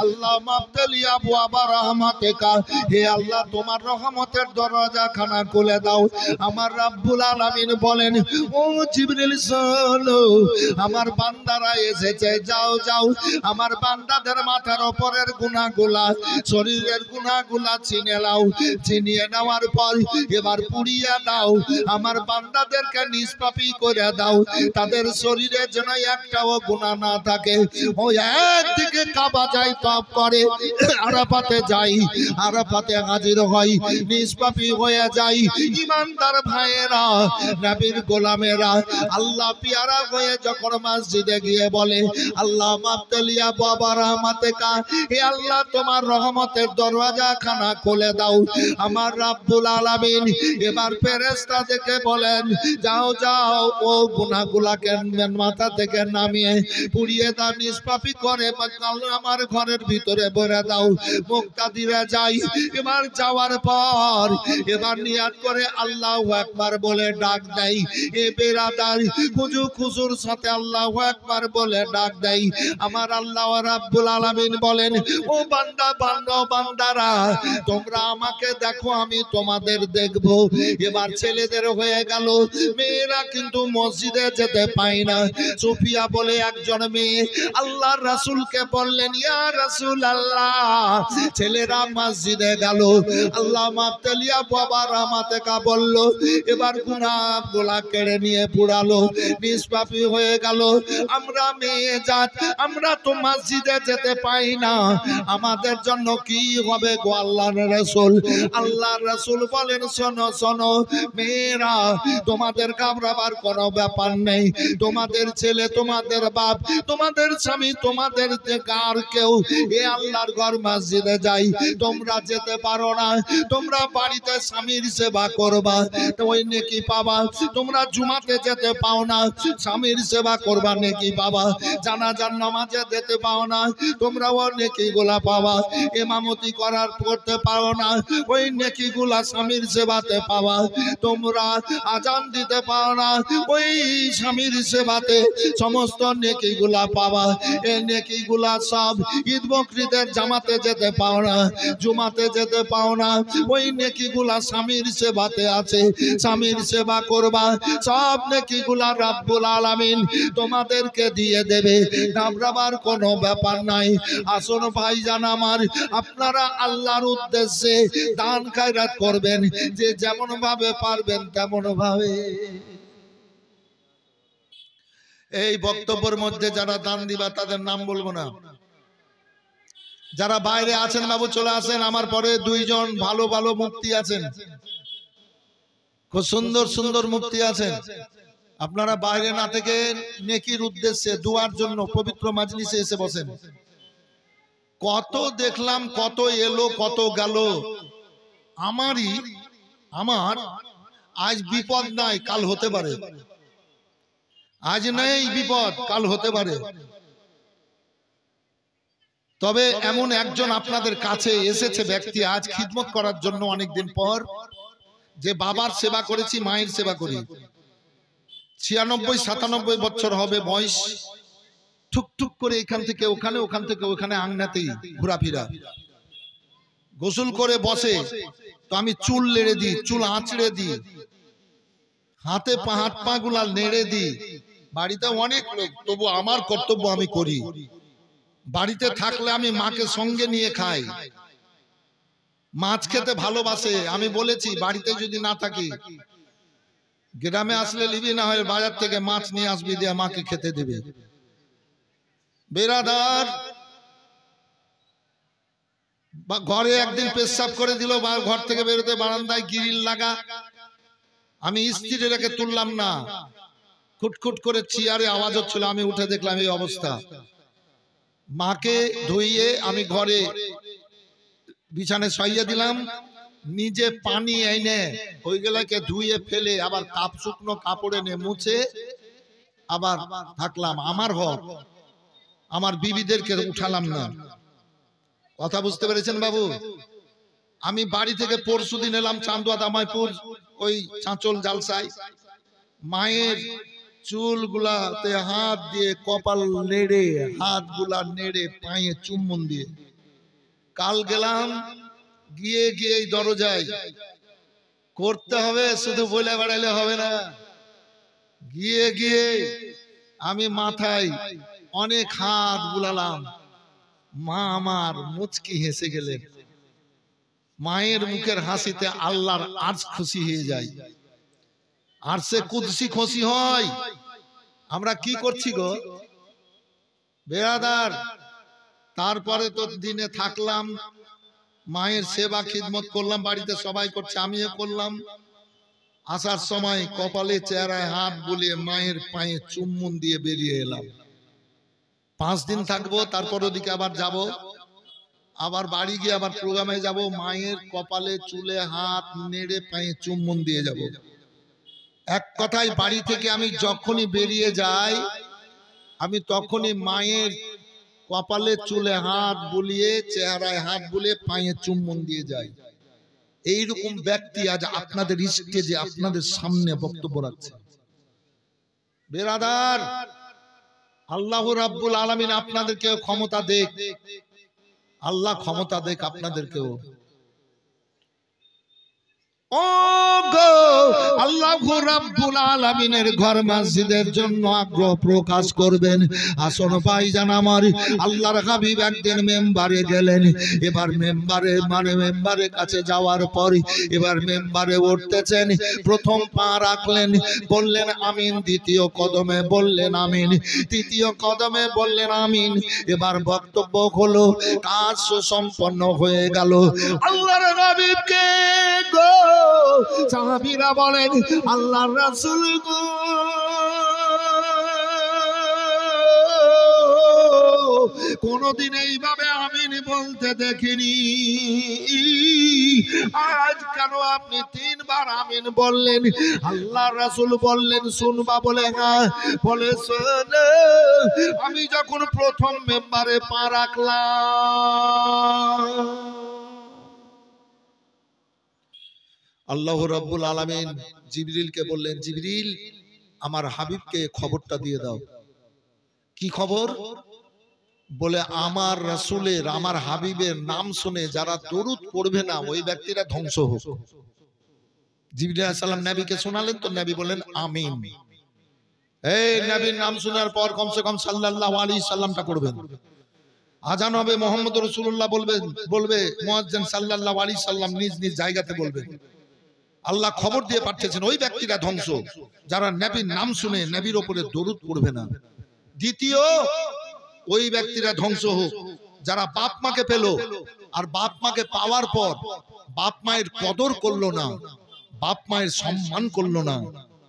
আল্লাহ মাফতালি আবওয়াবা রাহমাতিকা, হে আল্লাহ তোমার রহমতের দরজা খানা খুলে দাও। আমার রাব্বুল আলামিন বলেন, ও জিবরিল চলো, আমার বান্দারা এসেছে, যাও যাও আমার বান্দাদের মাথার উপরের গুনাহগুলা, শরীরের গুনাহগুলা চিনে নাও, চিনিয়ে নেওয়ার পর এবার পুড়িয়ে দাও, আমার বান্দাদেরকে নিষ্পাপী করে দাও, তাদের শরীরে যেন একটাও গুনাহ না থাকে। ও একদিকে কাবা যায় তওয়াফ করে, আরাফাতে যাই, আরাফাতে হাজির হয়, নিষ্পাপী হয়ে যাই। ঈমানদার ভাইয়েরা, নবীর গোলামেরা, আল্লাহ পিয়ারা হয়ে যখন মসজিদে গিয়ে বলে, আল্লাহ মাফতালিয়া বাবা রহমাতিকা, হে আল্লাহ তোমার রহমতের দরজা খানা খুলে দাও, আমার রাব্বুল আলামিন এবার ফেরেশতা থেকে বলেন, যাও যাও ও গুনাহগুলাকে মাথা থেকে নামিয়ে পুড়িয়ে দাও, নিষ্পাপী করে আমার ঘরের ভিতরে ভরে দাও। মুক্তাদিরা যাই, এবার যাওয়ার পর এবার নিয়াত করে আল্লাহু আকবার বলে ডাক দেয়। এ বেরাদার খুজু খুজুর সাথে আল্লাহু আকবার বলে ডাক দেয়। আমার আল্লাহ রাব্বুল আলামিন বলেন, ও বান্দা বান্দা বান্দারা, তোমরা আমাকে দেখো, আমি তোমাদের দেখব। এবার ছেলেদের হয়ে গেল, মেয়েরা কিন্তু মসজিদে যেতে পায় না। সুফিয়া বলে একজন মেয়ে আল্লাহর রাসূলকে বললেন, ইয়া রাসূলুল্লাহ, ছেলেরা মসজিদে গেল, আল্লাহ মাফতালিয়া বাবা রহমাতিকা বলল, এবার গুনাহগুলা কেড়ে নিয়ে পুড়ালো, নিষ্পাপী হয়ে গেল। আমরা মেয়ে জাত, আমরা তো মসজিদে যেতে পাই না, আমাদের জন্য কি হবে গো আল্লাহর রাসূল? আল্লাহর রাসূল বলেন, শোনো শোনো মেয়েরা, তোমাদের ঘাবড়াবার কোনো ব্যাপার নেই। তোমাদের ছেলে, তোমাদের বাপ, তোমাদের স্বামী, তোমাদের আর কেউ এ আল্লাহর ঘর মসজিদে যাই, তোমরা যেতে পারো না, তোমরা বাড়িতে স্বামীর সেবা করবা, তো ওই নেকি পাবা। তোমরা জুমাতে যেতে পাও না, স্বামীর সেবা করবা, নেকি পাবা। জানাজার নামাজে যেতে পাও না, তোমরা ও নেকিগুলা পাবা। ইমামতি করতে পারো না, ওই নেকিগুলা স্বামীর সেবাতে পাবা। তোমরা আজান দিতে পারো না, ওই স্বামীর সেবাতে সমস্ত নেকিগুলা পাবা। এই নেকিগুলা সব ঈদ বকরিদের জামাতে যেতে পাও না, জুমাতে যেতে পাও না, ওই নেকিগুলা স্বামীর সেবাতে আছে। স্বামীর সেবা করবা, সব নেকিগুলা রাব্বুল আলামিন তোমাদেরকে দিয়ে দেবে, ঘাবড়াবার কোনো ব্যাপার নাই। আসুন ভাইজান আমার, আপনারা আল্লাহর উদ্দেশ্যে দান খায়রাত করবেন, যে যেমন ভাবে পারবেন তেমন ভাবে। এই বক্তব্যের মধ্যে যারা দান দিবা তাদের নাম বলবো না, যারা বাইরে আছেন বাবু চলে আসেন। আমার পরে দুইজন ভালো ভালো মুফতি আছেন, খুব সুন্দর সুন্দর মুফতি আছেন। আপনারা বাইরে না থেকে নেকির উদ্দেশ্যে দুয়ার জন্য পবিত্র মাজলিসে এসে বসেন। কত দেখলাম, কত এলো কত গেল। আমার আজ বিপদ নাই, কাল হতে পারে। আজ নেই বিপদ, কাল হতে পারে। তবে এমন একজন আপনাদের কাছে এসেছে ব্যক্তি আজ খিদমত করার জন্য অনেকদিন পর, যে বাবার সেবা করেছি, মায়ের সেবা করি। 96-97 বছর হবে বয়স। ঠুকঠুক করে এখান থেকে ওখানে, ওখান থেকে ওখানে আংনাতেই ঘোরাফেরা। গোসল করে বসে তো আমি চুল লেড়ে দিই, চুল আঁচড়ে দিই, হাতে হাত পা গুলা নেড়ে দিই। বাড়িতে অনেক লোক, তবু আমার কর্তব্য আমি করি। বাড়িতে থাকলে আমি মাকে সঙ্গে নিয়ে খাই। মাছ খেতে ভালোবাসে। আমি বলেছি বাড়িতে যদি না থাকি, গ্রামে আসলে লিবি, না হয় বাজার থেকে মাছ নিয়ে আসবি, দিয়ে মাকে খেতে দেবে। বেরাদার ঘরে একদিন পেশাব করে দিল, ঘর থেকে বেরোতে বারান্দায় গ্রিল লাগা। আমি স্ত্রী রেখে তুললাম না, খুটখুট করে চেয়ারে আওয়াজ হচ্ছিল। আমি উঠে দেখলাম এই অবস্থা। মাকে ধুইয়ে আমি ঘরে বিছানায় শুইয়ে দিলাম। নিজে পানি এনে ওইগুলাকে ধুয়ে ফেলে আবার কাপ শুকনো কাপড়ে নিয়ে মুছে আবার থাকলাম। আমার ঘর, আমার বিবিদেরকে উঠালাম না। কথা বুঝতে পেরেছেন বাবু? আমি বাড়ি থেকে পরশুদিন এলাম চান্দুয়া দামাইপুর, ওই চাঁচল জালসায়। মায়ের চুলগুলাতে হাত দিয়ে কপাল নেড়ে, হাতগুলা নেড়ে, পায়ে চুম্বন দিয়ে। কাল গেলাম, গিয়ে গিয়ে এই দরজায় করতে হবে, শুধু বলে বেড়ালে হবে না। গিয়ে গিয়ে আমি মাথায় অনেক হাত বুলালাম। মা আমার মুচকি হেসে গেলেন। মায়ের মুখের হাসিতে আল্লাহর আরশ খুশি হয়ে যায়, আরশে কুদসি খুশি হয়। আমরা কি করছি গো বেরাদার? তারপরে তো দিনে থাকলাম, মায়ের সেবা খিদমত করলাম, বাড়িতে সবাই করছে, আমিও করলাম। আসার সময় কপালে চেহারায় হাত বুলিয়ে মায়ের পায়ে চুম্বন দিয়ে বেরিয়ে এলাম। 5 দিন থাকবো, তারপর ওদিকে আবার যাব, আবার বাড়ি গিয়ে আবার প্রোগ্রামে যাব। মায়ের কপালে চুলে হাত নেড়ে পায়ে চুম্বন দিয়ে যাব। এক কথায় বাড়ি থেকে আমি যখনই বেরিয়ে যাই, আমি তখনই মায়ের কপালে চুলে হাত বুলিয়ে, চেহারায় হাত বুলিয়ে পায়ে চুম্বন দিয়ে যাই। এইরকম ব্যক্তি আজ আপনাদের স্টেজে আপনাদের সামনে বক্তব্য রাখছে। বেরাদার, আল্লাহ রাব্বুল আলামিন আপনাদেরকে ক্ষমতা দেখ, আল্লাহ ক্ষমতা দেখ আপনাদেরকেও। ও গো, আল্লাহ রাব্বুল আলামিনের ঘর মসজিদের জন্য আগ্রহ প্রকাশ করবেন। আসন ভাইজান আমার, আল্লাহর হাবিব একদিন মেম্বারে গেলেন। এবার মেম্বারের কাছে যাওয়ার পর এবার মেম্বারে উঠতেছেন। প্রথম পা রাখলেন, বললেন আমিন। দ্বিতীয় কদমে বললেন আমিন। তৃতীয় কদমে বললেন আমিন। এবার বক্তব্য হলো, কাজ সম্পন্ন হয়ে গেল। আল্লাহর হাবিবকে গো সাহাবীরা বলেন, আল্লাহর রাসূল গো, কোনদিন এইভাবে আমিন বলতে দেখিনি, আজ কেন আপনি 3 বার আমিন বললেন? আল্লাহর রাসূল বললেন, শুনবা? বলে হ্যাঁ। বলে শোন, আমি যখন প্রথম মেম্বারে পা রাখলাম, আল্লাহ রাব্বুল আলামিন জিবরিলকে বললেন, জিবরিল আমার হাবিবকে খবরটা দিয়ে দাও। কি খবর? বলে আমার রাসূলের, আমার হাবিবের নাম শুনে যারা দরুদ পড়বে না ওই ব্যক্তিরা ধ্বংস হোক। জিবরিল আলাইহিস সালাম নবীকে শোনালেন, তো নবী বলেন আমিন। এই নবীর নাম শোনার পর কমসে কম সাল্লাল্লাহু আলাইহি সাল্লামটা পড়বেন। আজান হবে, মুহাম্মদুর রাসূলুল্লাহ বলবে মুয়াজ্জিন সাল্লাল্লাহু আলাইহি সাল্লাম নিজ নিজ জায়গাতে বলবেন। আল্লাহ খবর দিয়ে পাঠিয়েছেন ওই ব্যক্তিরা ধ্বংস যারা নবীর নাম শুনে নবীর উপরে দরুদ পড়বে না। দ্বিতীয়, ওই ব্যক্তিরা ধ্বংস হোক যারা বাপ মাকে পেল, আর বাপ মাকে পাওয়ার পর বাপ মায়ের কদর করলো না, বাপ মায়ের সম্মান করলো না,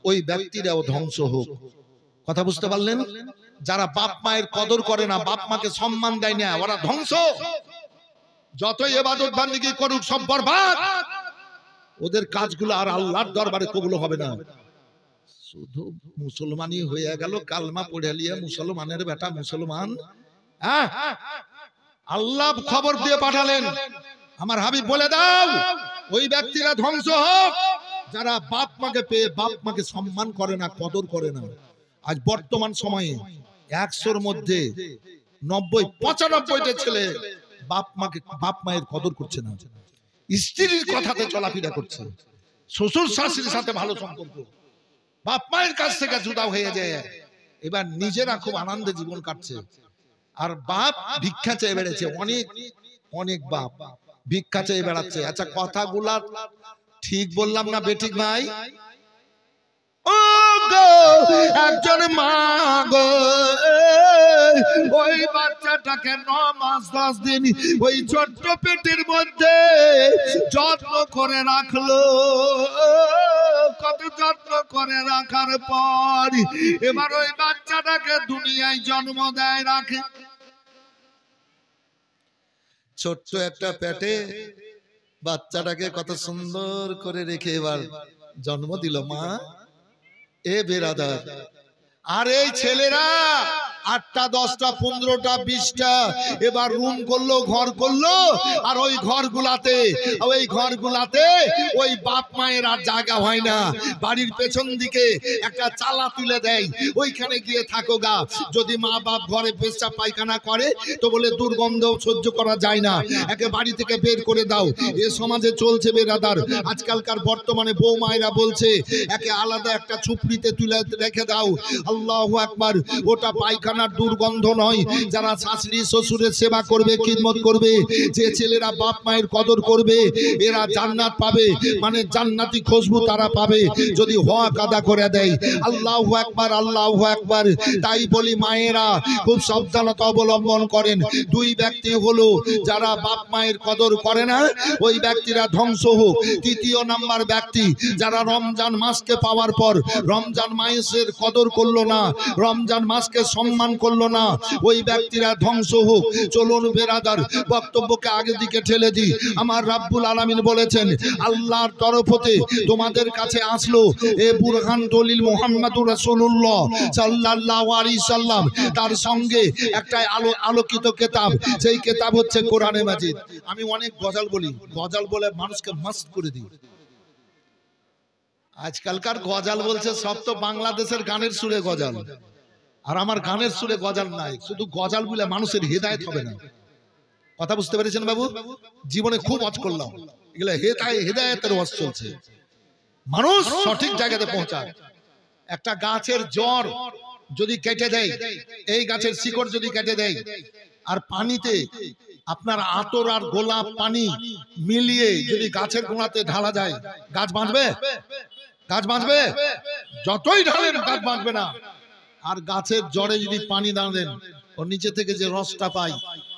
ওই ব্যক্তিরাও ধ্বংস হোক। কথা বুঝতে পারলেন? যারা বাপ মায়ের কদর করে না, বাপ মাকে সম্মান দেয় না, ওরা ধ্বংস। যতই ইবাদত বান্দিগি করুক সব বরবাদ। ওদের কাজগুলো আর আল্লাহর দরবারে কবুল হবে না। শুধু মুসলমানই হয়ে গেল, কালমা পড়ে লিয়ে মুসলমানের বেটা মুসলমান। আল্লাহ খবর দিয়ে পাঠালেন, আমার হাবিব বলে দাও ওই ব্যক্তিরা ধ্বংস হোক যারা বাপ মাকে পেয়ে বাপ মাকে সম্মান করে না, কদর করে না। আজ বর্তমান সময়ে 100-র মধ্যে 90-95টা ছেলে বাপ মায়ের কদর করছে না। স্ত্রীর কথাতে চলাফেরা করছে, শ্বশুর শাশুড়ির সাথে ভালো সম্পর্ক, বাপ মায়ের কাছ থেকে জুদা হয়ে যায়। এবার নিজেরা খুব আনন্দে জীবন কাটছে, আর বাপ ভিক্ষা চেয়ে বেড়েছে। অনেক অনেক বাপ ভিক্ষা চেয়ে বেড়াচ্ছে। আচ্ছা, কথাগুলা ঠিক বললাম না বেঠিক ভাই? ও গো, একজন মা গো ওই বাচ্চাটাকে 9 মাস 10 দিন ওই ছোট্ট পেটের মধ্যে যত্ন করে রাখলো। কত যত্ন করে রাখার পর এবার ওই বাচ্চাটাকে দুনিয়ায় জন্ম দেয়, রাখে। ছোট্ট একটা পেটে বাচ্চাটাকে কত সুন্দর করে রেখে এবার জন্ম দিল মা। এ বেরাদার, আর এই ছেলেরা 8টা 10টা 15টা 20টা এবার রুম করলো, ঘর করলো। আর ওই ঘরগুলাতে ওই বাপ মায়ের আর জায়গা হয় না, বাড়ির পেছন দিকে একটা চালা তুলে দেয়, ওইখানে গিয়ে থাকো গা। যদি মা বাপ ঘরে পেশাব পায়খানা করে তো বলে দুর্গন্ধ সহ্য করা যায় না, একে বাড়ি থেকে বের করে দাও। এ সমাজে চলছে বেরাদার। আজকালকার বর্তমানে বউ মায়েরা বলছে একে আলাদা একটা ছুপড়িতে তুলে রেখে দাও। আল্লাহু আকবার। ওটা পায়খানার দুর্গন্ধ নয়। যারা শাশুড়ি শ্বশুরের সেবা করবে, খিদমত করবে, যে ছেলেরা বাপ মায়ের কদর করবে, এরা জান্নাত পাবে, মানে জান্নাতি খুশবু তারা পাবে যদি হক আদা করে দেয়। আল্লাহু আকবার, আল্লাহু আকবার। তাই বলি মায়েরা খুব সাবধানতা অবলম্বন করেন। দুই ব্যক্তি হলো যারা বাপ মায়ের কদর করে না, ওই ব্যক্তিরা ধ্বংস হোক। তৃতীয় নাম্বার ব্যক্তি যারা রমজান মাসকে পাওয়ার পর রমজান মাসের কদর করলো না, রমজান মাসকে সম্মান করলো না, ওই ব্যক্তিরা ধ্বংস হোক। চলুন বেরাদার, বক্তব্যকে আগে দিকে ঠেলে দিই। আমার রাব্বুল আলামিন বলেছেন আল্লাহর তরফ হতে তোমাদের কাছে আসলো এ বুরহান দলিল মুহাম্মাদুর রাসূলুল্লাহ সাল্লাল্লাহু আলাইহি সাল্লাম, তার সঙ্গে একটা আলোকিত কিতাব। সেই কিতাব হচ্ছে কোরআনে মাজিদ। আমি অনেক গজল বলি, গজল বলে মানুষকে মস্ত করে দিই। আজকালকার গজল বলছে সব তো বাংলাদেশের গানের সুরে গজল, আর আমার গানের সুরে গজল নাই। শুধু গজল বলে মানুষের হেদায়েত হবে না। কথা বুঝতে পেরেছেন বাবু? জীবনে খুব ওয়াজ করলাম, এগুলো হেদায়েতের ওয়াজ চলছে, মানুষ সঠিক জায়গাতে পৌঁছায়। একটা গাছের জড় যদি কেটে দেয়, এই গাছের শিকড় যদি কেটে দেয়, আর পানিতে আপনার আতর আর গোলাপ পানি মিলিয়ে যদি গাছের গোড়াতে ঢালা যায়, গাছ বাঁচবে? গাছ বাঁচবে? যতই ঢালেন গাছ বাঁচবে না। আর গাছের জড়ে যদি পানি না দেন, ওর নিচে থেকে যে রসটা পাই,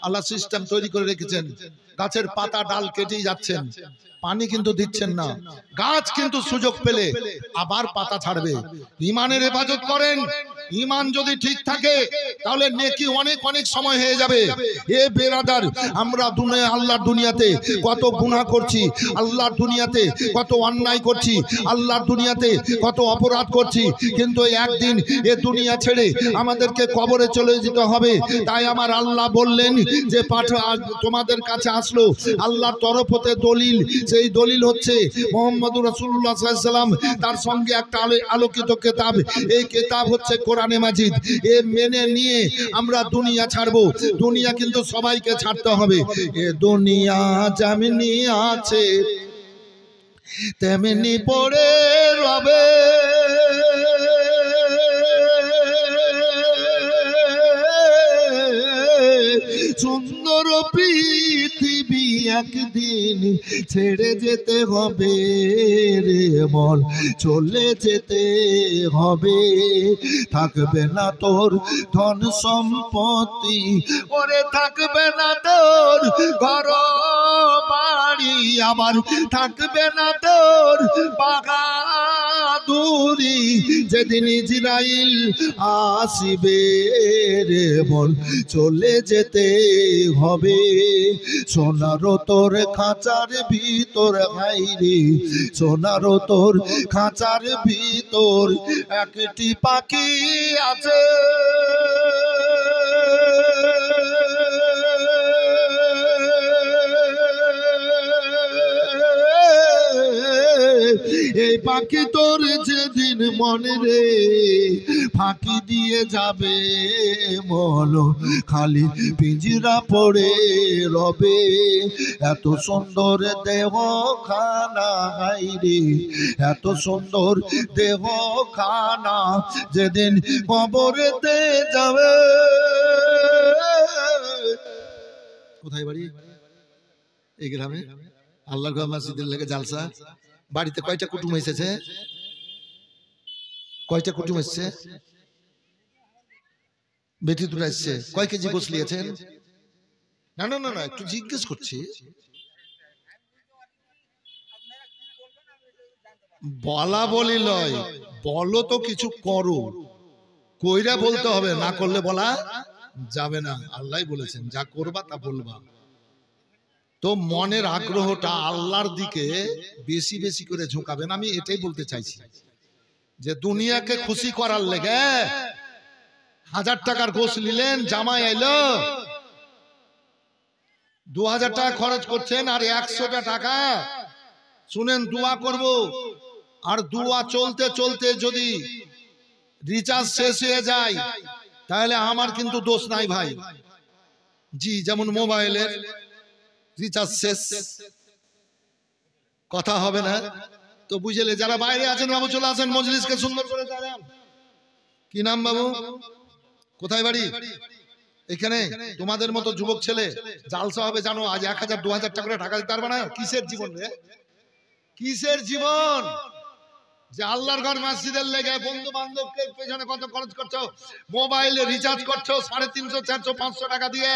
আল্লাহ সিস্টেম তৈরি করে রেখেছেন। গাছের পাতা ডাল কেটেই যাচ্ছেন, পানি কিন্তু দিচ্ছেন না। গাছ কিন্তু সুযোগ পেলে আবার পাতা ছাড়বে। ইমানের হেফাজত করেন। ইমান যদি ঠিক থাকে তাহলে নেকি অনেক অনেক সময় হয়ে যাবে। এ বেরাদার, আমরা আল্লাহর দুনিয়াতে কত গুনাহ করছি, আল্লাহর দুনিয়াতে কত অন্যায় করছি, আল্লাহর দুনিয়াতে কত অপরাধ করছি, কিন্তু একদিন এ দুনিয়া ছেড়ে আমাদেরকে কবরে চলে যেতে হবে। তাই আমার আল্লাহ বললেন যে তোমাদের কাছে আসলো আল্লাহর তরফ হতে দলিল। সেই দলিল হচ্ছে মুহাম্মদুর রাসূলুল্লাহ সাল্লাল্লাহু আলাইহি ওয়াসাল্লাম, তার সঙ্গে একটা আলোকিত কিতাব। এই কিতাব হচ্ছে কোরআনে মাজিদ। এ মেনে নিয়ে আমরা দুনিয়া ছাড়বো। দুনিয়া কিন্তু সবাইকে ছাড়তে হবে। এ দুনিয়া যেমনি আছে তেমনি পড়ে রবে, সুন্দর পৃথিবী একদিন ছেড়ে যেতে হবে রে মন, চলে যেতে হবে। থাকবে না তোর ধন সম্পত্তি, ওরে থাকবে না তোর ঘর বাড়ি, আবার থাকবে না তোর বাহাদুরি। যেদিন ইজরাইল আসিবে রে মন, চলে যেতে হবে। সোনার তোর খাঁচার ভিতর হাইরে, সোনার তোর খাঁচার ভিতর একটি পাখি আছে, এই পাখি তোর যেদিন মনে রে ফাঁকি দিয়ে যাবে মন, খালি পিঞ্জরা পড়ে রবে। এত সুন্দর দেহ খানা হাইরে, এত সুন্দর দেহ খানা যেদিন কবরেতে যাবে। কোথায় বাড়ি? এই গ্রামে আল্লাহর ঘর মসজিদের লেগে জালসা। বাড়িতে কয়টা কুটুম এসেছে? কয়টা কুটুম এসছে? বেটি দুটো এসছে। কয় কেজি গোশ নিয়েছেন? না না না না, একটু জিজ্ঞেস করছি। বলা বলি লয়, বলো তো কিছু করো। কইরা বলতে হবে, না করলে বলা যাবে না। আল্লাহ বলেছেন যা করবা তা বলবা। তো মনের আগ্রহটা আল্লাহর দিকে বেশি বেশি করে ঝুঁকাবেন। আমি এটাই বলতে চাইছি যে দুনিয়াকে খুশি করার লেগে 1000 টাকার গোশ নিলেন, জামাই এলো, 2000 টাকা খরচ করছেন, আর 100টা টাকা শুনেন দোয়া করব, আর দোয়া চলতে চলতে যদি রিচার্জ শেষ হয়ে যায় তাহলে আমার কিন্তু দোষ নাই ভাই। জি, যেমন মোবাইলের রিচার্জ শেষ, কথা হবে না তো বুঝলে। যারা বাইরে আছেন বাবু চলে আসেন, মজলিসকে সুন্দর করে চালান। কি নাম বাবু, কোথায় বাড়ি? এখানে তোমাদের মতো যুবক ছেলে জালসা হবে জানো, আজ 1000 2000 টাকা করে টাকা দিতে পারবে না? কিসের জীবন রে, কিসের জীবন? যে আল্লাহর ঘর মসজিদের লেগে বন্ধু বান্ধবকে পেছনে কত খরচ করছো, মোবাইলে রিচার্জ করছো 350 400 500 টাকা দিয়ে,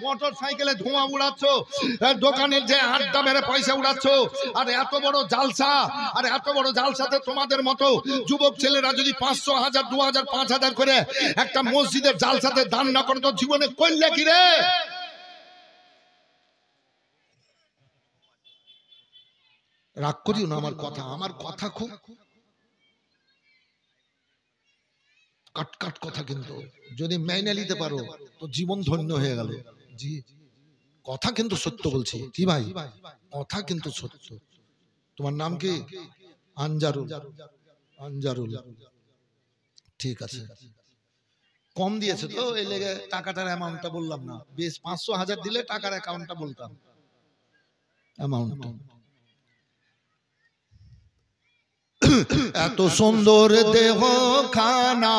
মোটর সাইকেলে ধোঁয়া উড়াচ্ছো, দোকানের যে আড্ডা মেরে পয়সা উড়াচ্ছো, আর এত বড় জালসা, আর এত বড় জালসাতে তোমাদের মতো যুবক ছেলেরা যদি 500 1000 2000 5000 করে একটা মসজিদের জালসাতে দান না করে তো জীবনে করলে কি রে? রাগ করিও না, আমার কথা খুব কাট কথা, কিন্তু যদি মেনে নিতে পারো তো জীবন ধন্য হয়ে গেল। জি, কথা কিন্তু সত্য বলছি। কি ভাই, কথা কিন্তু সত্য। তোমার নাম কি? আনজারুল। আনজারুল, ঠিক আছে। কম দিয়েছে তো এই লেগে টাকাটার অ্যামাউন্টটা বললাম না। বেশ 500 1000 দিলে টাকার অ্যাকাউন্টটা বলতাম, অ্যামাউন্টটা। এত সুন্দর দেহ খানা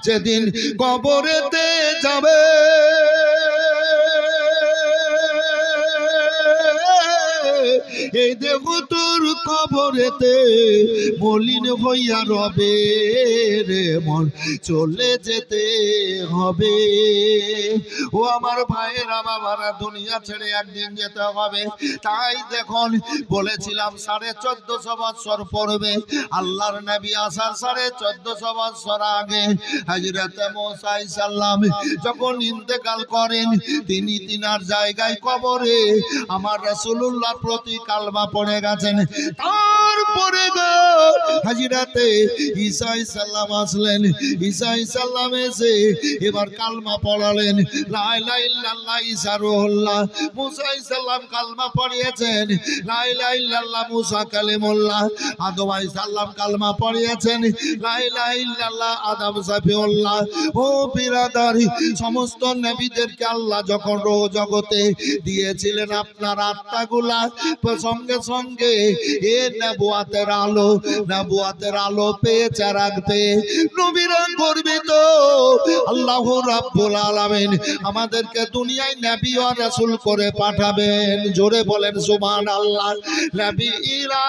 যেদিন কবরেতে যাবে, এই দেহ তোর কবরেতে মলিন হইয়া রবে রে, মন চলে যেতে হবে। ও আমার ভাইয়েরা বাবারা, দুনিয়া ছেড়ে একদিন যেতে হবে। তাই দেখুন বলেছিলাম 1450 বছর পড়বে আল্লাহর নবী আসার 1450 বছর আগে হযরত মুসা আলাইহিস সালাম যখন ইন্তেকাল করেন, তিনি তিনার জায়গায় কবরে আমার রাসূলুল্লাহর প্রতি কালমা পড়ে গেছেন। তারপরে গো হযরত ঈসা আলাইহিস সালাম আসলেন। ঈসা আলাইহিস সালাম এসে এবার কালমা পড়ালেন, লা ইলাহা ইল্লাল্লাহ ঈসা রুহুল্লাহ। মুসা আলাইহিস সালাম কালমা পড়িয়েছেন, লা ইলাহা ইল্লাল্লাহ মুসা কালিমুল্লাহ। আদম আলাইহিস সালাম কালমা পড়িয়েছেন, লা ইলাহা ইল্লাল্লাহ আদম সাফিউল্লাহ। ও বিরাদারি, সমস্ত নবীদেরকে আল্লাহ যখন রোহ জগতে দিয়েছিলেন আপনার আত্মাগুলা, সঙ্গে সঙ্গে এ নবুয়াতের আলো পেয়ে রাখবে। নবীরা গর্বিত, আল্লাহ রাব্বুল আলামিন আমাদেরকে দুনিয়ায় নবী ও রাসূল করে পাঠাবেন। জোরে বলেন সুবহানাল্লাহ। নবীরা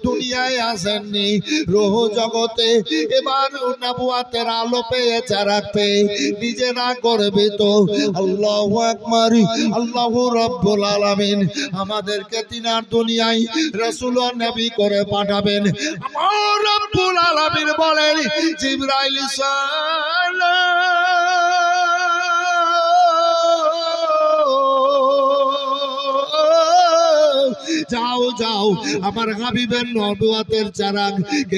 দুনিয়ায় আসেননি, রূহ জগতে এবার নবুয়াতের আলো পেয়ে রাখবে। নিজেরা গর্বিত, আল্লাহু আকবার। আল্লাহ রাব্বুল আলামিন আমাদেরকে তিনার দুনিয়ায় রাসূল ও নবী করে পাঠাবেন। আমার রব্বুল আলামিন বলেন, জিবরাইল যাও যাও আমার হাবিবের নবুয়াতের চারাগ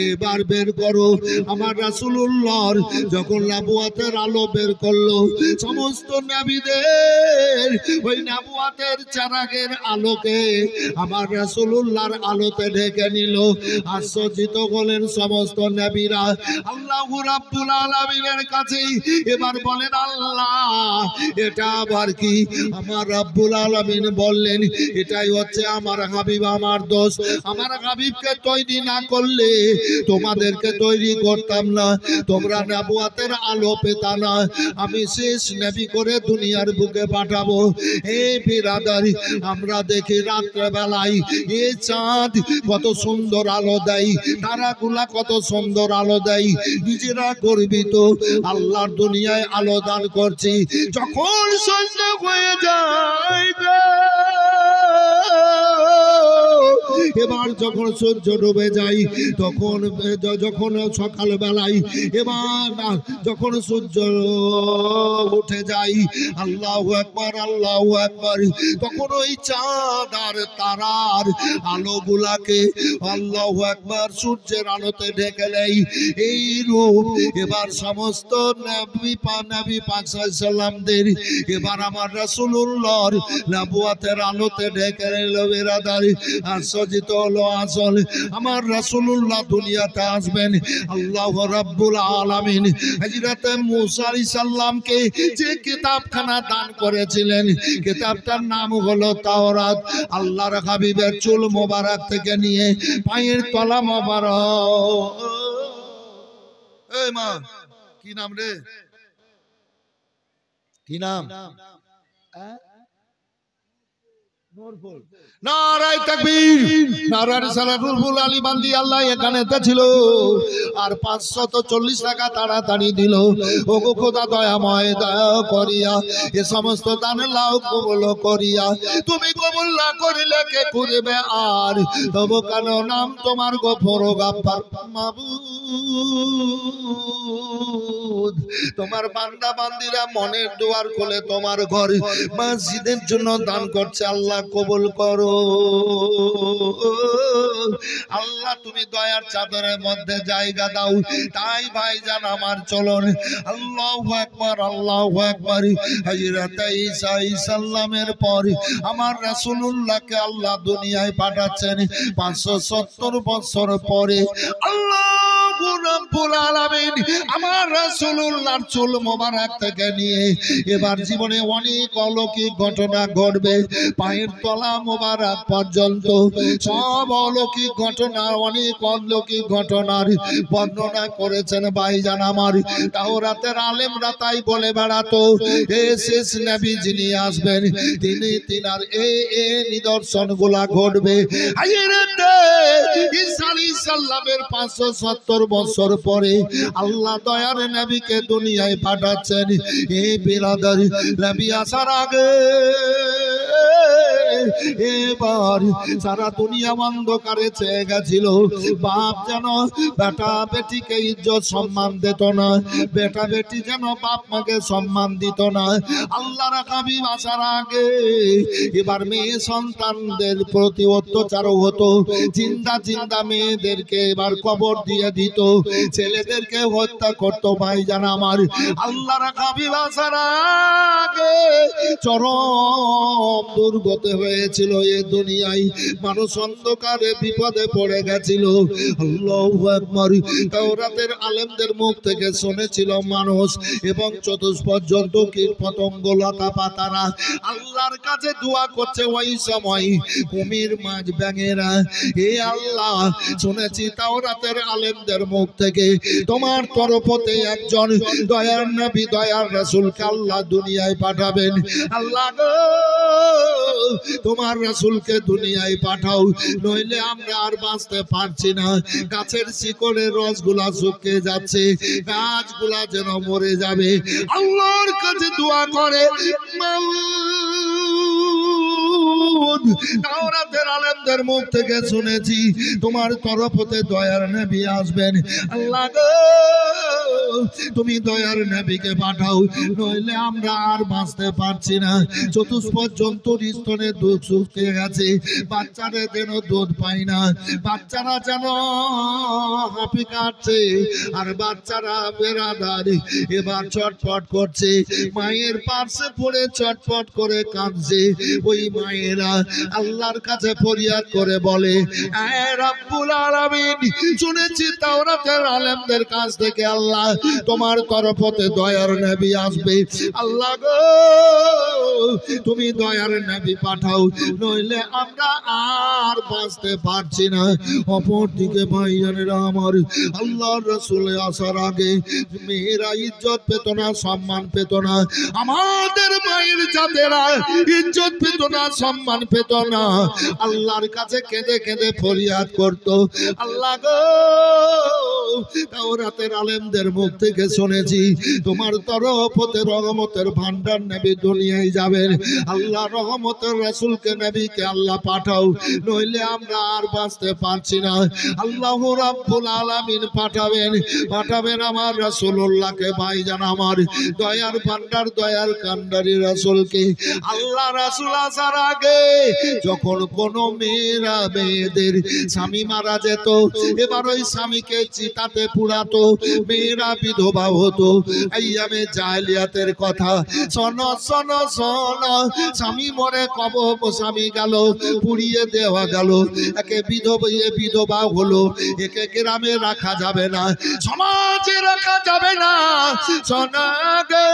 এবার বের করো। আমার রাসূলুল্লাহর যখন নবুয়াতের আলো বের করলো, সমস্ত নবীদের ওই নবুয়াতের চারাগের আলোকে আমার রাসূলুল্লাহর আলোতে ঢেকে নিল। আশ্চর্যিত হলেন সমস্ত নবীরা। আল্লাহ রাব্বুল আলামিনের কাছে এবার বলেন, আল্লাহ এটা আবার কি? আমার রাব্বুল আলামিন বললেন, এটাই হচ্ছে আমার হাবিব, আমার দোস্ত। আমার হাবিবকে তৈরি না করলে তোমাদেরকে তৈরি করতাম না, তোমরা নবুয়াতের আলো পেতা না। আমি শেষ নবী করে দুনিয়ার বুকে পাঠাবো। এই বিরাদারি, আমরা দেখি রাত্রে বেলায় এই চাঁদ কত সুন্দর আলো দেয়, তারাগুলা কত সুন্দর আলো দেয়। নিজেরা গর্বিত, আল্লাহর দুনিয়ায় আলো দান করছি। যখন সন্ধ্যা হয়ে যায় এবার যখন সূর্য ডুবে যায় তখন যখন সকাল বেলায় এবার যখন সূর্য উঠে যায় আল্লাহু আকবার আল্লাহু আকবার তখন ওই চাঁদ আর তারার আলোগুলাকে আল্লাহু আকবার সূর্যের আলোতে ঢেকে নেয়। এই রূপ এবার সমস্ত নবী পাক সাল্লামদের এবার আমার রাসূলুল্লাহর নবুয়তের আলোতে ঢেকে নিল। বেরাদারি আশ্চর্যিত হলো আসল আমার রাসূলুল্লাহ দুনিয়াতে আসবেন। আল্লাহ রাব্বুল আলামিন হযরত মুসা আলাইহিস সালামকে যে কিতাবখানা দান করেছিলেন কিতাবটার নাম হলো তাওরাত। আল্লাহর হাবিবের চুল মোবারক থেকে নিয়ে পায়ের তলা মোবারক। এই মা কি নাম রে, কি নাম? নারায়ে তাকবীর, নারায়ে রিসালাত। রুহুল আলী বান্দি আল্লাহ এখানে ছিল আর 540 টাকা তাড়াতাড়ি দিল। ওগো খোদা দয়াময় দয়া করিয়া এ সমস্ত দান লাও কবুল করিয়া, তুমি কবুল না করিলে কে করবে আর? তবু কেন নাম তোমার গফর ও গাফফার মাবুদ। তোমার বান্দা বান্দিরা মনের দুয়ার খুলে তোমার ঘর মসজিদের জন্য দান করছে। আল্লাহ কবুল করো। আল্লাহ তুমি দয়ার চাদরের মধ্যে জায়গা দাও। তাই ভাইজান আমার চলন আল্লাহু আকবার আল্লাহু আকবার। হযরত ঈসা আলাইহিস সালামের পর আমার রাসূলুল্লাহকে আল্লাহ দুনিয়ায় পাঠাচ্ছেন 570 বছর পরে। আল্লাহ রাব্বুল আলামিন আমার রাসূলুল্লাহর চুল মোবারক থেকে নিয়ে এবার জীবনে অনেক অলৌকিক ঘটনা ঘটবে। পায়ের তলা মোবারক পর্যন্ত সব অলৌকিক ঘটনা, অনেক অলৌকিক ঘটনার বর্ণনা করেছেন ভাইজান আমার। তাওরাতের আলেমরা তাই বলে বেড়াতো শেষ নবী যিনি আসবেন তিনি তিনার এই নিদর্শনগুলা ঘটবে। হযরত ঈসা আলাইহিস সালামের 570 বছর পরে আল্লাহ দয়ার নবীকে দুনিয়ায় পাঠাচ্ছেন। এই বিরাদর নবী আসার আগে এবার সারা দুনিয়া অন্ধকারে চেয়ে গেছিল। বাপ যেন বেটা বেটিকে ইজ্জত সম্মান দিত না, বেটা বেটি যেন বাপ মাকে সম্মান দিত না। আল্লাহর হাবিব আসার আগে এবার মেয়ে সন্তানদের প্রতি অত্যাচার হতো। জিন্দা জিন্দা মেয়েদেরকে এবার কবর দিয়ে দিত, ছেলেদেরকে হত্যা করতো। ভাইজান আমার আল্লাহর হাবিব আসার আগে চরম দুর্গতি হয়েছিল এ দুনিয়ায়। মানুষ অন্ধকারে বিপদে পড়ে গেছিল। আল্লাহু আকবার। তাওরাতের আলেমদের মুখ থেকে শুনেছিল মানুষ এবং চতুষ্পর্যন্ত কীট পতঙ্গ লতা পাতারা আল্লাহর কাছে দোয়া করছে। ওই সময় কুমির মাছ ব্যাঙেরা হে আল্লাহ শুনেছি তাওরাতের আলেমদের মুখ থেকে তোমার তরফতে একজন দয়ার নবী দয়ার রাসূলকে আল্লাহ দুনিয়ায় পাঠাবেন। আল্লাহ গো তোমার রাসূলকে দুনিয়ায় পাঠাও, নইলে আমরা আর বাঁচতে পারছি না। গাছের শিকড়ের রসগুলা শুকিয়ে যাচ্ছে, গাছগুলা যেন মরে যাবে। আল্লাহর কাছে দোয়া করে তাওরাতের আলেমদের মুখ থেকে শুনেছি তোমার তরফতে দয়ার নবী আসবেন। আল্লাহ গো তুমি দয়ার নবীকে পাঠাও, নইলে আমরা আর বাঁচতে পারছি না। চতুষ্পর্যন্ত স্তনে দুধ শুকিয়ে গেছে, বাচ্চারা যেন দুধ পায় না, বাচ্চারা যেন হাঁপি কাটছে আর বাচ্চারা বেরাদার এবার ছটফট করছে। মায়ের পাশে পড়ে ছটফট করে কাঁদছে। ওই মায়েরা আল্লাহর কাছে ফরিয়াদ করে বলে এ রব্বুল আলামিন শুনেছি তাওরাতের আলেমদের কাছ থেকে আল্লাহ তোমার তরফতে দয়ার নবী আসবে। আল্লাহ গো তুমি দয়ার নবী পাঠাও, নইলে আমরা আর বাঁচতে পারছি না। অপরদিকে ভাইজানেরা আমার আল্লাহর রাসূল আসার আগে মেয়েরা ইজ্জত পেত না, সম্মান পেত না। আমাদের মায়ের জাতেরা ইজ্জত পেত না, সম্মান পেত না। আল্লাহর কাছে কেঁদে কেঁদে ফরিয়াদ করত। আল্লাহ গো তাওরাতের আলেমদের মুখ থেকে শুনেছি তোমার তরফ হতে রহমতের ভান্ডার নবী দুনিয়ায় যাবেন। আল্লাহ রহমতের রাসূলকে নবীকে আল্লাহ পাঠাও, নইলে আমরা আর বাঁচতে পারছি না। আল্লাহ রাব্বুল আলামিন পাঠাবেন আমার রাসূলুল্লাহকে, ভাইজান আমার দয়ার ভান্ডার দয়ার কান্ডারি রাসূলকে। আল্লাহ রাসূল আসার আগে যখন কোন মেয়েদের স্বামী মারা যেত, এবার ওই স্বামীকে চিতাতে পুড়াতো, মেয়েরা বিধবা হতো। আইয়ামে জাহেলিয়াতের কথা শোনো শোনো শোনো, স্বামী মরে কবর, স্বামী গেল পুড়িয়ে দেওয়া গেল, একে বিধবা হলো, একে গ্রামে রাখা যাবে না, সমাজে রাখা যাবে না। শোনা গে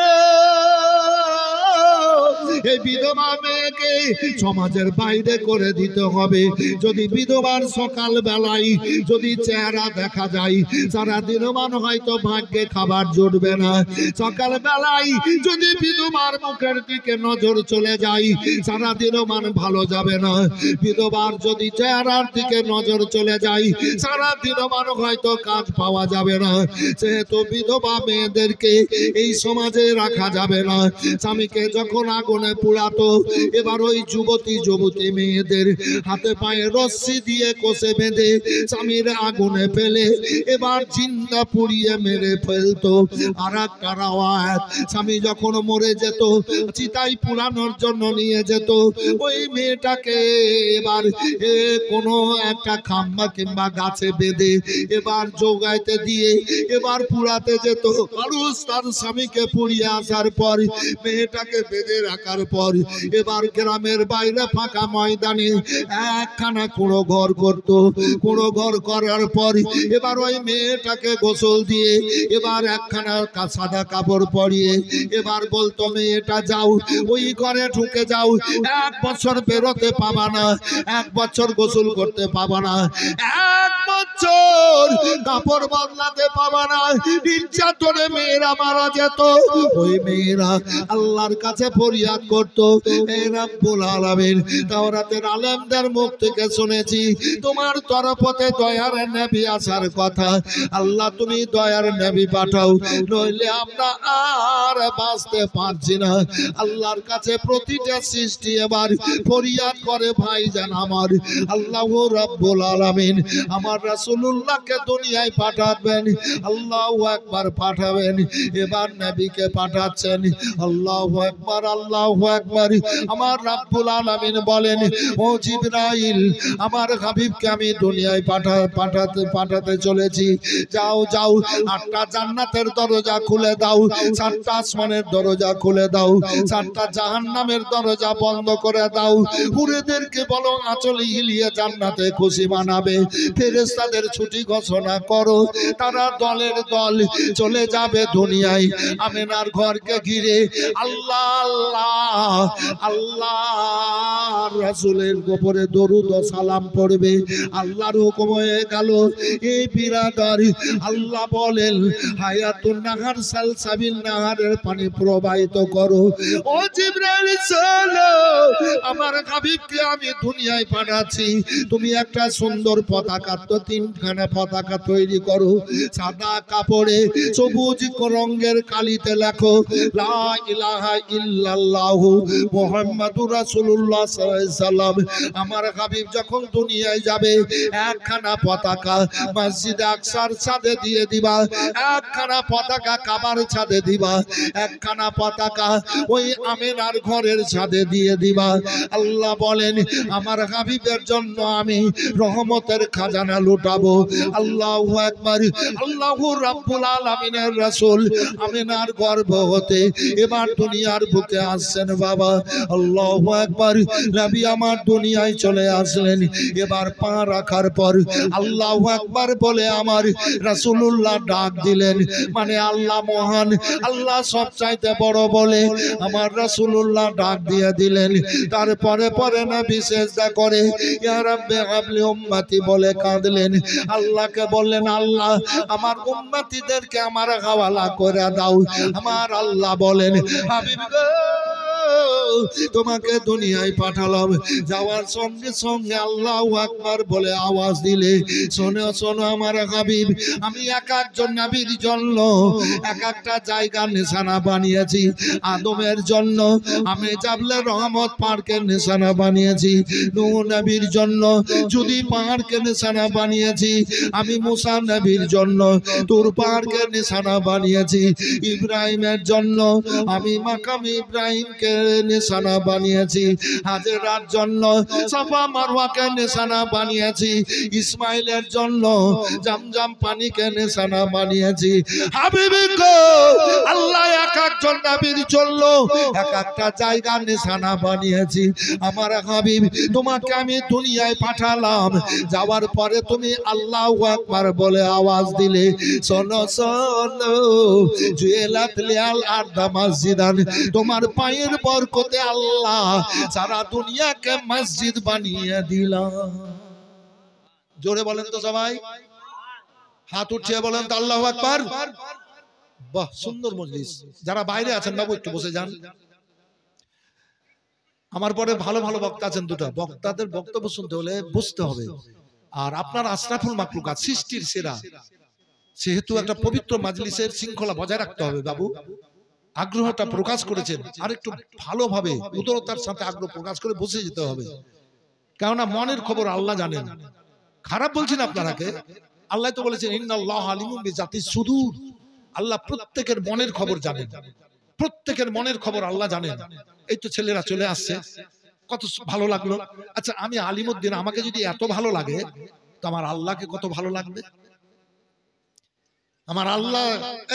এই বিধবা মেয়েকে সমাজের বাইরে করে দিতে হবে। যদি বিধবার সকাল বেলায় যদি চেহারা দেখা যায়, সারা দিনমান হয়তো ভাগ্যে খাবার জুটবে না। সকাল বেলায় যদি বিধবার মুখের দিকে নজর চলে যায়, সারা দিনমান ভালো যাবে না। বিধবার যদি চেহারার দিকে নজর চলে যায়, সারা দিনমান হয়তো কাজ পাওয়া যাবে না। সেহেতু বিধবা মেয়েদেরকে এই সমাজে রাখা যাবে না। স্বামীকে যখন আগুনে পুড়াতো, এবার ওই যুবতী মেয়েদের হাতে পায়ে রশ্মি দিয়ে কষে বেঁধে স্বামীর আগুনে ফেলে এবার জিন্দা পুড়িয়ে মেরে ফেলতো। আর একটা রাওয়াত, স্বামী যখন মরে যেত চিতাই পুরানোর জন্য নিয়ে যেত, ওই মেয়েটাকে এবার কোনো একটা খাম্বা কিংবা গাছে বেঁধে এবার জোগাইতে দিয়ে এবার পুরাতে যেত। মানুষ তার স্বামীকে পুড়িয়ে আসার পর মেয়েটাকে বেঁধে রাখার পর এবার গ্রামের বাইরে ফাঁকা ময়দানে একখানা কুঁড়ো ঘর করতো। কুঁড়ো ঘর করার পর এবার ওই মেয়েটাকে গোসল দিয়ে এবার একখানা সাদা কাপড় পরিয়ে এবার বলতো, মেয়েটা যাও ওই ঘরে ঢুকে যাও, 1 বছর বেরোতে পাবা না, 1 বছর গোসল করতে পাবা না, 1 বছর কাপড় বদলাতে পাবা না। নির্যাতনে মেয়েরা মারা যেত। ওই মেয়েরা আল্লাহর কাছে ফরিয়াদ করতো, হে রাব্বুল আলামিন, তাওরাতের আলেমদের মুখ থেকে শুনেছি তোমার তরফতে দয়ার নবী আসার কথা। আল্লাহ তুমি দয়ার নবী পাঠাও, নইলে আমরা আর বাঁচতে পারছি না। আল্লাহর কাছে প্রতিটা সৃষ্টি এবার ফরিয়াদ করে, ভাইজান আমার আল্লাহ রাব্বুল আলামিন আমার রাসূলুল্লাহকে দুনিয়ায় পাঠাবেন। আল্লাহু আকবার পাঠাবেন, এবার নবীকে পাঠাচ্ছেন। আল্লাহু আকবার আল্লাহু আকবার। আমার রাব্বুল আলামিন বলেন, ও জিবরাইল, আমার হাবিবকে আমি দুনিয়ায় পাঠাতে চলেছি। যাও যাও, 8টা জান্নাতের দরজা খুলে দাও, 7টা আসমানের দরজা খুলে দাও, 7টা জাহান্নামের দরজা বন্ধ করে দাও। হুরেদেরকে বলো আঁচল হিলিয়ে জান্নাতে খুশি বানাবে। ফেরেশতাদের ছুটি ঘোষণা করো, তারা দলের দল চলে যাবে দুনিয়ায় আমেনার ঘরকে ঘিরে। আল্লাহ আল্লাহ আল্লাহ রাসূলের উপরে দরুদ ও সালাম পড়বে। আল্লাহর হুকুম হয়ে গেল, এই বিরাদার আল্লাহ বলেন, হায়াতুন নাহার সালসাবিল নাহারের পানি প্রবাহিত করো। ও জিবরাইল চলো, আমার হাবিবকে আমি দুনিয়ায় পাঠাচ্ছি। তুমি একটা সুন্দর পতাকা, তো 3খানা পতাকা তৈরি করো, সাদা কাপড়ে সবুজ রঙের কালিতে লেখো লা ইলাহা ইল্লাল্লাহু মুহাম্মাদুর রাসূলুল্লাহ সাল্লাল্লাহু আলাইহি সাল্লাম। আমার হাবিব যখন দুনিয়ায় যাবে, একখানা পতাকা মসজিদে আকসার ছাদে দিয়ে দিবা, একখানা পতাকা কাবার ছাদে দিবা, একখানা পতাকা ওই আমিনার ঘরের ছাদে দিয়ে দিবা। আল্লাহ বলেন, আমার হাবিবের জন্য আমি রহমতের খাজানা লুটাবো। আল্লাহু আকবার। আল্লাহু রাব্বুল আলামিনের রাসূল আমিনার গর্ভ হতে এবার দুনিয়ার বুকে আসছেন বাবা। আল্লাহু আকবার। নবী আমার দুনিয়ায় চলে আসলেন। এবার পা রাখার পর আল্লাহু আকবার বলে আমার রাসূলুল্লাহ ডাক দিলেন, মানে আল্লাহ মহান, আল্লাহ সবচাইতে বড় বলে আমার রাসূলুল্লাহ ডাক দিয়ে দিলেন। তারপরে পরে নবী সিজদা করে ইয়া রাব্বি হাবলি উম্মতি বলে কাঁদলেন। আল্লাহকে বললেন, আল্লাহ আমার উম্মতিদেরকে আমার হাওয়ালা করে দাও। আমার আল্লাহ বলেন, হাবিব গো তোমাকে দুনিয়ায় পাঠালাম, যাওয়ার সঙ্গে সঙ্গে আল্লাহু আকবার বলে আওয়াজ দিলে শোনো শোনো আমার হাবিব, আমি এক একজন নবীর জন্য এক একটা জায়গা নিশানা বানিয়েছি। আদমের জন্য আমি জাবলে রহমত পার্কের নিশানা বানিয়েছি, নূহ নবীর জন্য যদি পাহাড়কে নিশানা বানিয়েছি, আমি মুসা নবীর জন্য তুর পাহাড়কে নিশানা বানিয়েছি, ইব্রাহিমের জন্য আমি মাকাম ইব্রাহিমকে নিশানা বানিয়েছি, হাজেরার জন্য সাফা মারওয়াকে নিশানা বানিয়েছি, ইসমাইলের জন্য জামজাম পানিকে নিশানা বানিয়েছি। হাবিবি গো, আল্লাহ এক একজন নবীর জন্য এক একটা জায়গা নিশানা বানিয়েছি। আমার হাবিব, তোমাকে আমি দুনিয়ায় পাঠালাম, যাওয়ার পরে তুমি আল্লাহু আকবার বলে আওয়াজ দিলে শোনো শোনো, জুয়েলাত লিয়াল আরদা মসজিদান, তোমার পায়ের বরকতে আল্লাহ সারা দুনিয়াকে মসজিদ বানিয়ে দিলাম। জোরে বলেন তো সবাই, হাত উঠিয়ে বলেন তো আল্লাহু আকবার। বাহ, সুন্দর মজলিস। যারা বাইরে আছেন বাবু একটু বসে যান। আমার পরে ভালো ভালো বক্তা আছেন, দুটো বক্তাদের বক্তব্য শুনতে হলে বসতে হবে। আর আপনার আশরাফুল মাখলুকাত, সৃষ্টির সেরা, সেহেতু একটা পবিত্র মাজলিসের শৃঙ্খলা বজায় রাখতে হবে বাবু। আগ্রহটা প্রকাশ করেছেন, আর একটু ভালোভাবে উদারতার সাথে আগ্রহ প্রকাশ করে বসে যেতে হবে, কেননা মনের খবর আল্লাহ জানেন। খারাপ বলছেন আপনারাকে, আল্লাহ তো বলেছেন ইন্নাল্লাহ আলিমুম বিজাতিস সুদূর, আল্লাহ প্রত্যেকের মনের খবর জানেন, প্রত্যেকের মনের খবর আল্লাহ জানেন। এই তো ছেলেরা চলে আসছে, কত ভালো লাগলো। আচ্ছা, আমি আলিমউদ্দিন, আমাকে যদি এত ভালো লাগে তো আমার আল্লাহকে কত ভালো লাগবে। আমার আল্লাহ,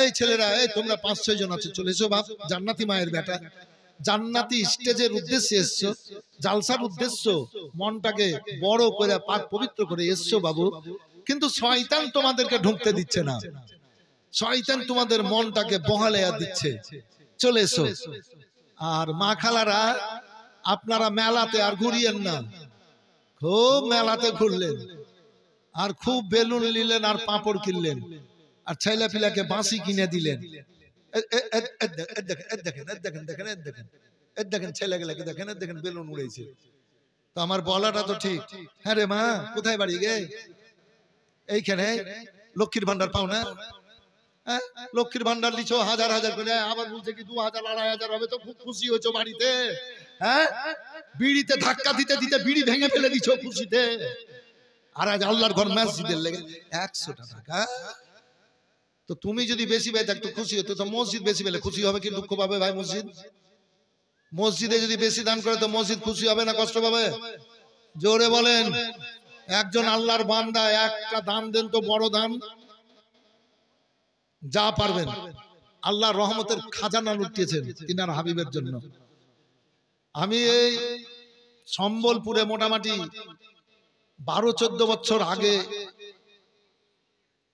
এই ছেলেরা, এই তোমরা 5-6 জন আছো, চলে এসো বাপ, জান্নাতি মায়ের বেটা, জান্নাতি স্টেজের উদ্দেশ্যে এসছো, জালসার উদ্দেশ্য মনটাকে বড় করে পাক পবিত্র করে এসছো বাবু, কিন্তু শয়তান তোমাদেরকে ঢুকতে দিচ্ছে না, শয়তান তোমাদের মনটাকে বহালেয়া দিচ্ছে। চলে এসো। আর মা খালারা, আপনারা মেলাতে আর ঘুরিয়েন না, খুব মেলাতে ঘুরলেন আর খুব বেলুন নিলেন আর পাঁপড় কিনলেন আর ছেলে পিলাকে বাঁশি কিনে দিলেন। দেখেন ছেলেগুলাকে, দেখেন দেখেন বেলুন উড়েছে। তো আমার বলাটা তো ঠিক। হ্যাঁ রে মা, কোথায় বাড়ি গে? এইখানে। লক্ষ্মীর ভান্ডার পাও না? লক্ষ্মীর ভান্ডার দিছো হাজার হাজার করে, আবার বলছে কি 2000-2500 হবে, তো খুব খুশি হয়েছো বাড়িতে? হ্যাঁ, বিড়িতে ধাক্কা দিতে দিতে বিড়ি ভেঙে ফেলে দিছো খুশিতে। আর আজ আল্লাহর ঘর মসজিদের লেগে 100 টাকা। তো তুমি যদি বেশি পেয়ে থাকতো খুশি হতো, তো মসজিদ বেশি পেলে খুশি হবে কি দুঃখ পাবে ভাই? মসজিদে যদি বেশি দান করে তো মসজিদ খুশি হবে না কষ্ট পাবে? জোরে বলেন। একজন আল্লাহর বান্দা একটা দান দেন তো, বড় দান, যা পারবেন। আল্লাহ রহমতের খাজানা লুটিয়েছেন তিনার হাবিবের জন্য। আমি এই সম্বলপুরে মোটামুটি 12-14 বছর আগে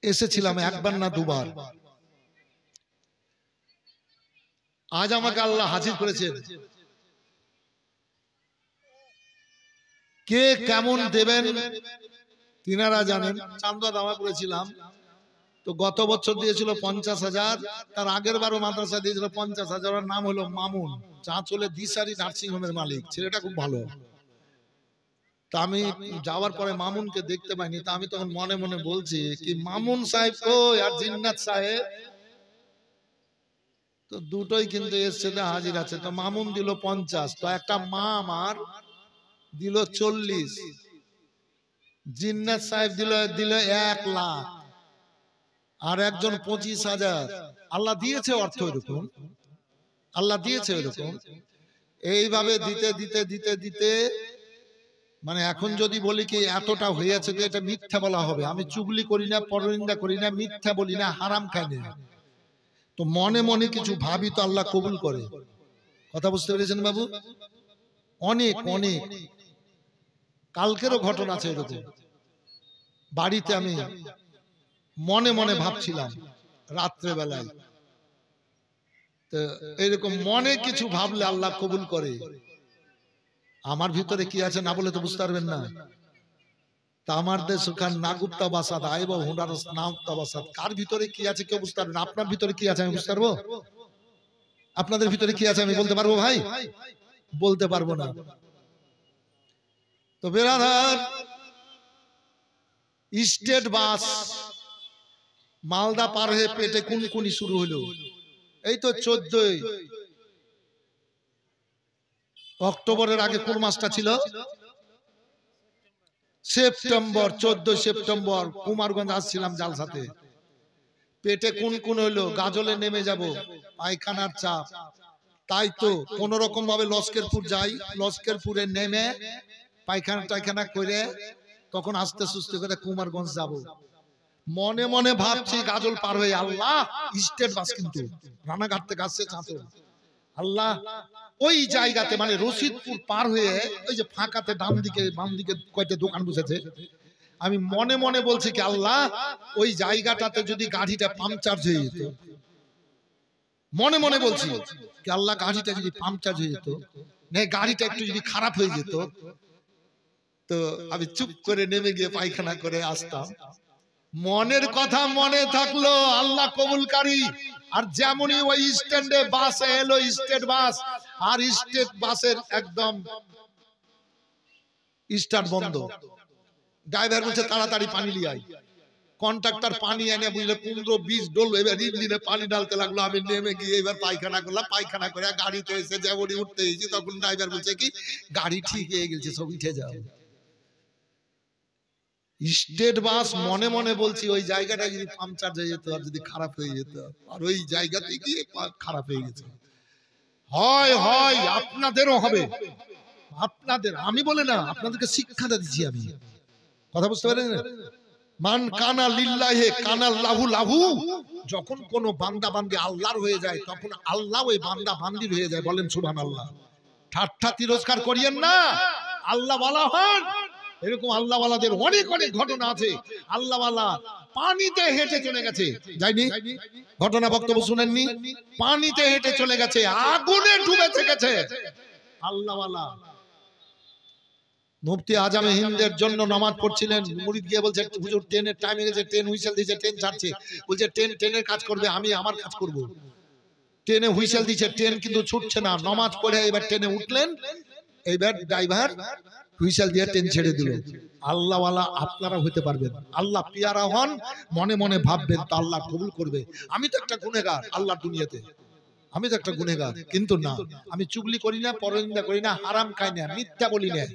এসেছিলাম, একবার না দুবার। আজ আমাকে আল্লাহ হাজির করেছেন। কে কেমন দেবেন তিনারা জানেন। চান্দা দাওয়া করেছিলাম, তো গত বছর দিয়েছিল 50,000, তার আগের বারও মাদ্রাসা দিয়েছিল 50,000। ওর নাম হলো মামুন, চাঁচলে দিশারি নার্সিং হোমের মালিক, ছেলেটা খুব ভালো। তা আমি যাওয়ার পরে মামুনকে দেখতে পাইনি, তা আমি তখন মনে মনে বলছি কি মামুন সাহেব কই আর জিন্নাত সাহেব, তো দুটোই কিন্তু এসছে হাজির আছে। তো মামুন দিল 50, তো একটা মা আমার দিল 40, জিন্নাত সাহেব দিল 1 লাখ, আর একজন 25,000। আল্লাহ দিয়েছে অর্থ এরকম, আল্লাহ দিয়েছে এরকম। এইভাবে দিতে দিতে দিতে দিতে মানে এখন যদি বলি কি এতটা হয়েছে, তো এটা মিথ্যা বলা হবে। আমি চুগলি করি না, পরনিন্দা করি না, মিথ্যা বলি না, হারাম খাই না। তো মনে মনে কিছু ভাবি তো আল্লাহ কবুল করে। কথা বুঝতে পেরেছেন বাবু? অনেক অনেক। কালকেরও ঘটনা আছে এরকম। বাড়িতে আমি মনে মনে ভাবছিলাম রাত্রে বেলায়, তো এরকম মনে কিছু ভাবলে আল্লাহ কবুল করে। আমার ভিতরে কি আছে না বলে তো বুঝতে পারবেন না। তা আমার দেশ ওখান নাগুপ্তা বাসাদ আইব হুনার নাগুপ্তা বাসাদ, কার ভিতরে কি আছে কেউ বুঝতে পারবেন। আপনার ভিতরে কি আছে আমি বুঝতে পারবো? আপনাদের ভিতরে কি আছে আমি বলতে পারবো ভাই? বলতে পারবো না। তো বেরাদার, স্টেট বাস মালদা পার হয়ে পেটে কুনকুনি শুরু হলো। এই তো 14 অক্টোবরের আগে কোন মাসটা ছিল? সেপ্টেম্বর। 14 সেপ্টেম্বর কুমারগঞ্জ আসছিলাম জালসাতে, পেটে কুনকুন হইলো, গাজলে নেমে যাব, পায়খানার চাপ। তাই তো কোন রকম ভাবে লস্করপুর যাই, লস্করপুরে নেমে পায়খানা টায়খানা করে তখন আস্তে সুস্তে করে কুমারগঞ্জ যাব। মনে মনে ভাবছি গাজল পার হয়ে, আল্লাহ স্টেট বাস কিন্তু রানাঘাট থেকে আসছে চাঁচল, আল্লাহ ওই জায়গাতে মানে রশিদপুর পার হয়ে ওই যে ফাঁকাতে ডান দিকে বাম দিকে কয়টা দোকান বসেছে, আমি মনে মনে বলছি কি আল্লাহ ওই জায়গাটাতে যদি গাড়িটা পাংচার হয়ে যেত, মনে মনে বলছি কি আল্লাহ গাড়িটা যদি পাংচার হয়ে যেত, না গাড়িটা একটু যদি খারাপ হয়ে যেত, তো আমি চুপ করে নেমে গিয়ে পায়খানা করে আসতাম। মনের কথা মনে থাকলো, আল্লাহ কবুলকারী। আর যেমনই ওই স্ট্যান্ডে বাস এলো, স্টেট বাস, আর স্টেট বাসের একদম স্টার্ট বন্ধ। ড্রাইভার বলছে তাড়াতাড়ি পানি লিয়ে আয়। কন্ট্রাক্টর পানি এনে বুঝলে 15-20 ডোল এবার ইঞ্জিনে পানি ঢালতে লাগলো। আমি নেমে গিয়ে এবার পায়খানা করলাম, পায়খানা করে গাড়িতে এসে যেমনই উঠতে গেছি তখন ড্রাইভার বলছে কি গাড়ি ঠিক হয়ে গেছে, সব উঠে যাও। স্টেট বাস মনে মনে বলছি ওই জায়গাটা যদি পাংচার হয়ে যেত আর যদি খারাপ হয়ে যেত, আর ওই জায়গাতে গিয়ে খারাপ হয়ে গেছে। হয় হয় আপনাদেরও হবে, আপনাদের, আমি বলে না, আপনাদেরকে শিক্ষাটা দিচ্ছি আমি, কথা বুঝতে পারেন? মান কানা লিল্লাহি কানা লাহু লাহু। যখন কোন বান্দা বান্দি আল্লাহর হয়ে যায় তখন আল্লাহ ওই বান্দা বান্দির হয়ে যায়। বলেন সুবহানাল্লাহ। ঠাট্টা তিরস্কার করিয়েন না, আল্লাহ ওয়ালা হন। এরকম আল্লাহ ওয়ালাদের অনেক অনেক ঘটনা আছে। আল্লাহ ওয়ালা পানিতে হেঁটে চলে গেছে, যায়নি? ঘটনা বক্তব্য শুনেননি? পানিতে হেঁটে চলে গেছে, আগুনে ডুবে থেকেছে আল্লাহ ওয়ালা। মুফতি আজমে হিন্দের জন্য নামাজ পড়ছিলেন, মুরিদ গিয়ে বলছে হুজুর ট্রেনের টাইম হয়ে গেছে, ট্রেন হুইসেল দিয়েছে, ট্রেন ছাড়ছে। বলছে ট্রেন ট্রেনের কাজ করবে, আমি আমার কাজ করব। ট্রেনে হুইসেল দিয়েছে, ট্রেন কিন্তু ছুটছে না। নামাজ পড়ে এবার ট্রেনে উঠলেন, এইবার ড্রাইভার হুইসেল দিয়ে ট্রেন ছেড়ে দিল। আল্লাহ ওয়ালা আপনারা হতে পারবেন, আল্লাহ পিয়ারা হন, মনে মনে ভাববেন তো আল্লাহ কবুল করবে। আমি তো একটা গুনেহগার আল্লাহর দুনিয়াতে, আমি তো একটা গুনেহগার, কিন্তু না আমি চুগলি করি না, পরনিন্দা করি না, হারাম খাই না, মিথ্যা বলি না।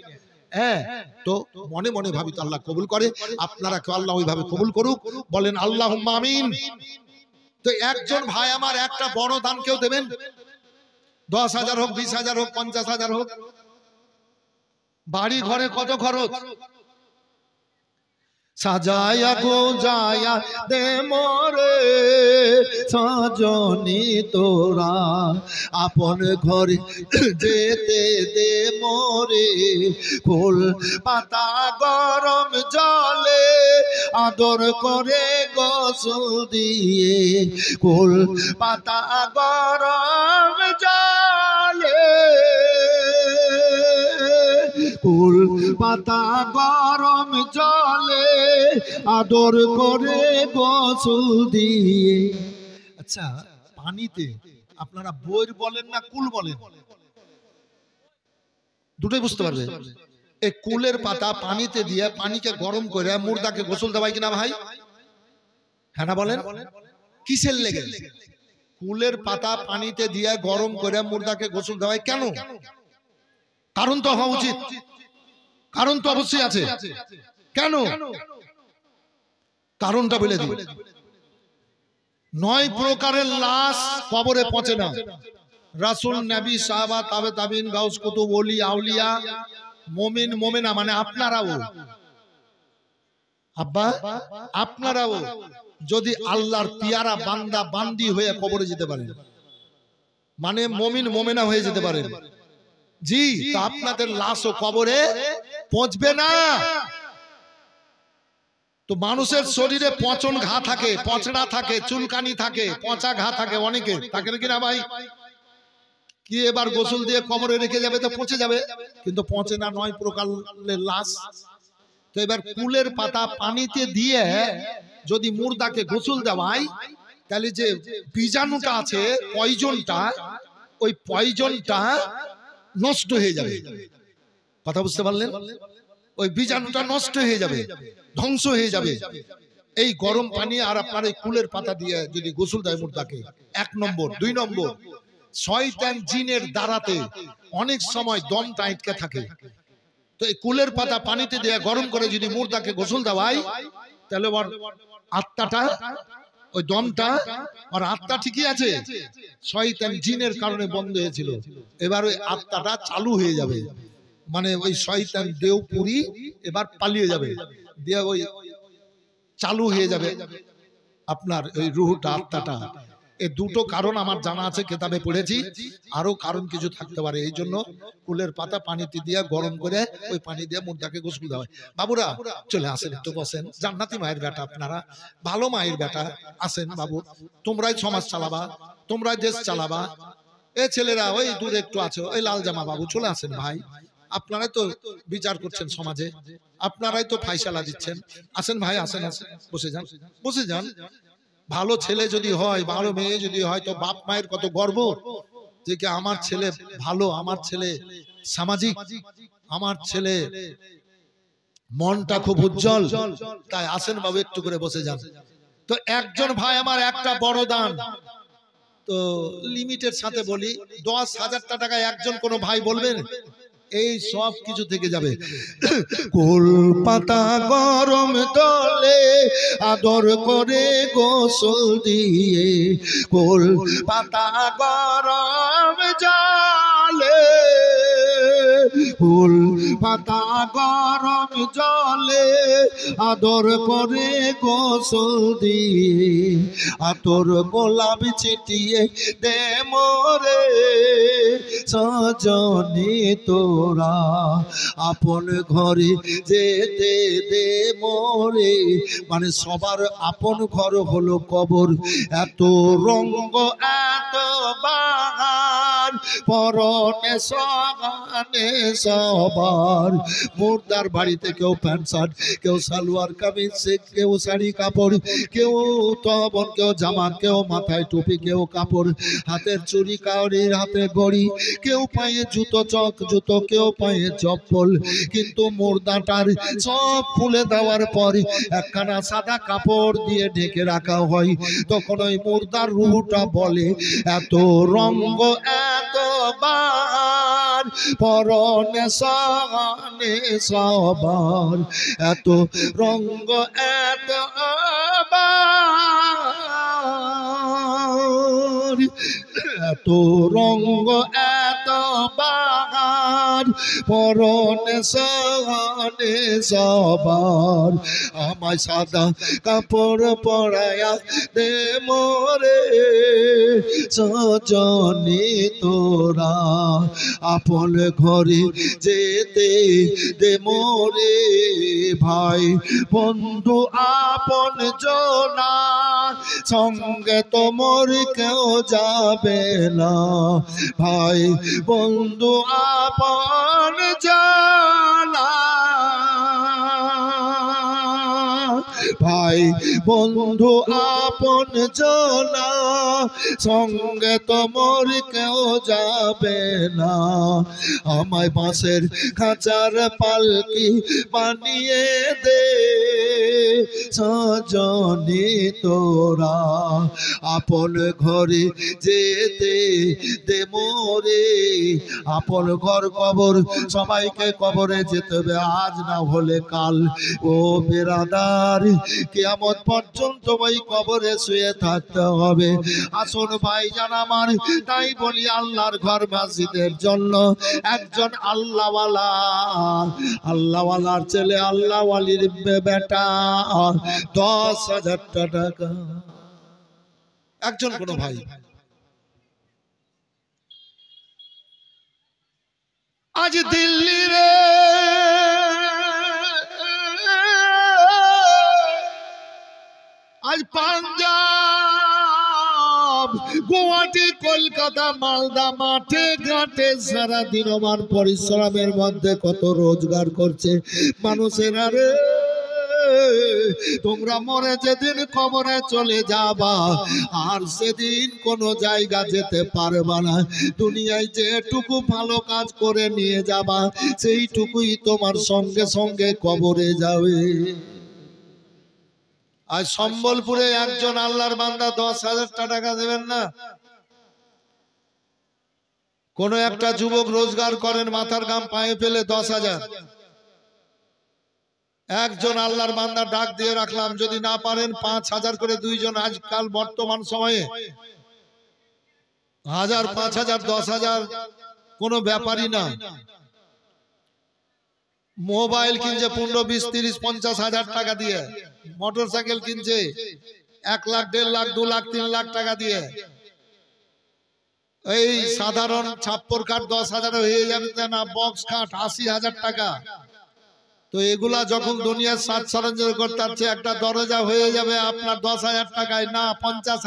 হ্যাঁ, তো মনে মনে ভাবি তো আল্লাহ কবুল করে। আপনারা কেউ আল্লাহ ওইভাবে কবুল করুক, বলেন আল্লাহুম্মা আমিন। তো একজন ভাই আমার একটা বড় দান কেউ দেবেন, 10,000 হোক, 20,000 হোক, 50,000 হোক। বাড়ি ঘরে কত খরচ? সাজায়া গোজায়া দে মোরে সজনী তোরা, আপন ঘরে যেতে দে মোরে। ফুল পাতা গরম জলে আদর করে গোসল দিয়ে, ফুল পাতা গরম জলে, ফুল পাতা গরম জলে আদর করে গোসল দিয়ে। আচ্ছা, পানিতে আপনারা বইর বলেন না কুল বলেন? দুটোই বুঝতে পারবে। এই কুলের পাতা পানিতে দিয়ে পানিকে গরম করে মুর্দাকে গোসল দেওয়াই কিনা ভাই? হ্যাঁ না বলেন? কিসের লেগে? কুলের পাতা পানিতে দিয়ে গরম করে মুর্দাকে গোসল দেওয়াই কেন? কারণ তো হওয়া উচিত, কারণ তো অবশ্যই আছে। কেন? কারণটা বলে দিই। 9 প্রকারের লাশ কবরে পচে না। রাসূল, নবী, সাহাবা, তাবে তাবিন, গাউস, কুতুব, ওলি, আউলিয়া, মুমিন, মুমিনা মানে আপনারাও, আব্বা আপনারাও যদি আল্লাহর পিয়ারা বান্দা বান্দি হয়ে কবরে যেতে পারেন, মানে মুমিন মুমিনা হয়ে যেতে পারেন, জি, তো আপনাদের লাশও কবরে পৌঁছবে না। তো মানুষের শরীরে পচন ঘা থাকে, পচড়া থাকে, চুলকানি থাকে, পচা ঘা থাকে, অনেকে থাকে কিনা ভাই? কি এবার গোসল দিয়ে কবরে রেখে যাবে তো পচে যাবে, কিন্তু পচে না 9 প্রকারের লাশ। তো এবার কুলের পাতা পানিতে দিয়ে যদি মুর্দাকে গোসল দেওয়ায়, তাহলে যে বীজাণুটা আছে, পয়জনটা, ওই পয়জনটা নষ্ট হয়ে যাবে। কথা বুঝতে পারলেন? ওই বীজাণুটা নষ্ট হয়ে যাবে, ধ্বংস হয়ে যাবে। এই গরম পানি আর আপনার এই কুলের পাতা দিয়ে যদি গোসল দেয় মুর্দাকে, 1 নম্বর। 2 নম্বর, শয়তান জিনের দ্বারাতে অনেক সময় দমটা আটকে থাকে, তো এই কুলের পাতা পানিতে দিয়ে গরম করে যদি মুর্দাকে গোসল দেওয়ায়, তাহলে ওর আত্মাটা, ওই দমটা, আর আত্মা ঠিকই আছে, শয়তান জিনের কারণে বন্ধ হয়েছিল, এবার ওই আত্মাটা চালু হয়ে যাবে। মানে ওই শয়তান দেহপুরি এবার পালিয়ে যাবে, দিয়ে ওই চালু হয়ে যাবে আপনার ওই রুহটা, আত্মাটা। এই দুটো কারণ আমার জানা আছে, কেতাবে পড়েছি, আরো কারণ কিছু থাকতে পারে। এই জন্য কুলের পাতা পানিতে দিয়ে গরম করে ওই পানি দিয়ে মুর্দাকে গোসল দেওয়া হয়। বাবুরা চলে আসেন, একটু বসেন। জান্নাতি মায়ের বেটা আপনারা, ভালো মায়ের বেটা, আসেন বাবু, তোমরাই সমাজ চালাবা, তোমরাই দেশ চালাবা। এ ছেলেরা ওই দূরে একটু আছে, ওই লাল জামা বাবু, চলে আসেন ভাই, আপনারাই তো বিচার করছেন সমাজে, আপনারাই তো ফাইসালা দিচ্ছেন। আসেন ভাই, আসেন, আসেন, বসে যান, বসে যান। ভালো ছেলে যদি হয়, ভালো মেয়ে যদি হয়, তো বাপ মায়ের কত গর্ব যে কি আমার ছেলে ভালো, আমার ছেলে সামাজিক, আমার ছেলে মনটা খুব উজ্জ্বল। তাই আসেন বাবু, একটু করে বসে যান। তো একজন ভাই আমার একটা বড় দান, তো লিমিটের সাথে বলি 10,000 টাকা একজন কোন ভাই বলবেন, এই সব কিছু থেকে যাবে। কুল পাতা গরম তলে আদর করে গোসল দিয়ে, কুল পাতা গরম জলে, কুল পাতা গরম জলে আদর করে গোসল দিয়ে, আতর গোলাপ ছিটিয়ে দে মোরে সজনী তোরা, আপন ঘরে যেতে দে মোরে। মানে সবার আপন ঘর হলো কবর। এত রঙ্গ এত বাহার পরনে সগানে সবার, মুর্দার বাড়িতে কেউ প্যান্ট শার্ট, কেউ সালোয়ার কামিজ, কেউ শাড়ি কাপড়, কেউ তবন, কেউ জামা, কেউ মাথায় টুপি, কেউ কাপড়, হাতের চুড়ি, কাউরির হাতে ঘড়ি, কেউ পায়ে জুতো, চক জুতো, কেউ পায়ে চপ্পল। কিন্তু মুর্দাটার সব খুলে দেওয়ার পর একখানা সাদা কাপড় দিয়ে ঢেকে রাখা হয়। তখন ওই মুর্দার রূহটা বলে, এত রঙ্গ এত বার পরনে সগানে সবার, এত রঙ্গ এত বার, এত রঙ্গ এত বাহার পরনে সগানে সবার। আমায় সাদা কাপড় পরায়া দে মোরে সজনী তোরা, আপন ঘরে যেতে দে মোরে। ভাই বন্ধু আপন জনা, সঙ্গে তোমর কেউ যাবে না। ভাই বন্ধু আপন জনা, ভাই বন্ধু আপন জনা, সঙ্গে তোমর কেউ যাবে না। আমায় বাঁশের খাঁচার পালকি বানিয়ে দে সজনী তোরা, আপন ঘরে যেতে দে মোরে। আপন ঘর কবর, সবাইকে কবরে যেতে হবে, আজ না হলে কাল। ও বেরাদার, কিয়ামত পর্যন্ত ওই কবরে শুয়ে থাকতে হবে। আসুন ভাইজান আমার, তাই বলি আল্লাহর ঘর মসজিদের জন্য একজন আল্লাহওয়ালা, আল্লাহওয়ালার ছেলে, আল্লাহওয়ালির বেটা 10,000 টাকা একজন কোন ভাই। আজ দিল্লি রে, আজ পাঞ্জাব, গুয়াহাটি, কলকাতা, মালদা, মাঠে ঘাটে সারাদিন আমার পরিশ্রমের মধ্যে কত রোজগার করছে মানুষেরা রে। তোমরা মরে যেদিন কবরে চলে যাবা আর সেদিন কোনো জায়গা যেতে পারবা না। দুনিয়ায় যেটুকু ভালো কাজ করে নিয়ে যাবা সেইটুকুই তোমার সঙ্গে সঙ্গে কবরে যাবে। আর সম্বলপুরে একজন আল্লাহর বান্দা 10,000 টাকা দেবেন না? কোন একটা যুবক রোজগার করেন মাথার ঘাম পায়ে ফেলে 10,000, একজন আল্লাহর বান্দা ডাক দিয়ে রাখলাম, যদি না পারেন 5,000 করে দুইজন। আজকাল বর্তমান সময়ে 1,000, 5,000, 10,000 কোনো ব্যাপারই না। মোবাইল কিনছে 15, 20, 30, 50,000 টাকা দিয়ে। মোটর সাইকেল কিনছে 1 লাখ, 1.5 লাখ, 2 লাখ, 3 লাখ টাকা দিয়ে। এই সাধারণ ছাপ্পর কাঠ 10,000 হয়ে যাবে না, বক্স কাঠ 80,000 টাকা। তো এগুলা যখন দুনিয়ার সাজ সরঞ্জাম করতে একটা দরজা হয়ে যাবে আপনার 10,000 টাকায়, না 50,000